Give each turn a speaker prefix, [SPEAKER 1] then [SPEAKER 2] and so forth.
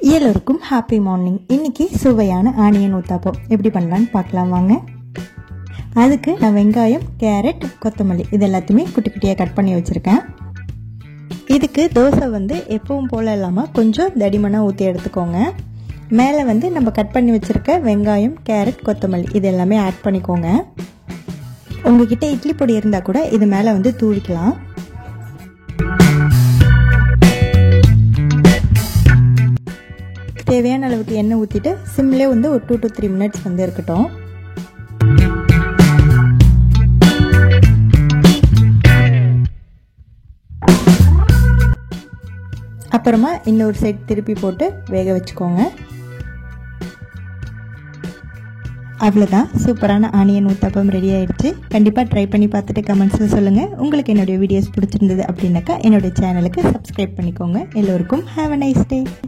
[SPEAKER 1] எல்லோருக்கும் happy morning. இன்றைக்கி சுவையான ஆனியன் ஊத்தாப்பம் எப்படி பண்ணலான்னு பார்க்கலாம் வாங்க. அதுக்கு நான் வெங்காயம், கேரட், கொத்தமல்லி இது எல்லாத்தையுமே குட்டி குட்டியாக கட் பண்ணி வச்சுருக்கேன். இதுக்கு தோசை எப்பவும் போல் இல்லாமல் கொஞ்சம் தடிமனாக ஊற்றி எடுத்துக்கோங்க. மேலே நம்ம கட் பண்ணி வச்சுருக்க வெங்காயம், கேரட், கொத்தமல்லி இது எல்லாமே ஆட் பண்ணிக்கோங்க. உங்ககிட்ட இட்லி பொடி இருந்தால் கூட இது மேலே தூவிக்கலாம். தேவையான அளவுக்கு எண்ணெய் ஊற்றிட்டு சிம்லே ஒரு 2 to 3 மினிட்ஸ் இருக்கட்டும். அப்புறமா இன்னொரு சைடு திருப்பி போட்டு வேக வச்சுக்கோங்க. அவ்வளோதான், சூப்பரான ஆனியன் ஊத்தாப்பம் ரெடி ஆயிடுச்சு. கண்டிப்பாக ட்ரை பண்ணி பார்த்துட்டு கமெண்ட்ஸில் சொல்லுங்கள். உங்களுக்கு என்னுடைய வீடியோஸ் பிடிச்சிருந்தது அப்படின்னாக்கா என்னுடைய சேனலுக்கு சப்ஸ்கிரைப் பண்ணிக்கோங்க. எல்லோருக்கும் ஹேவ் அ நைஸ் டே.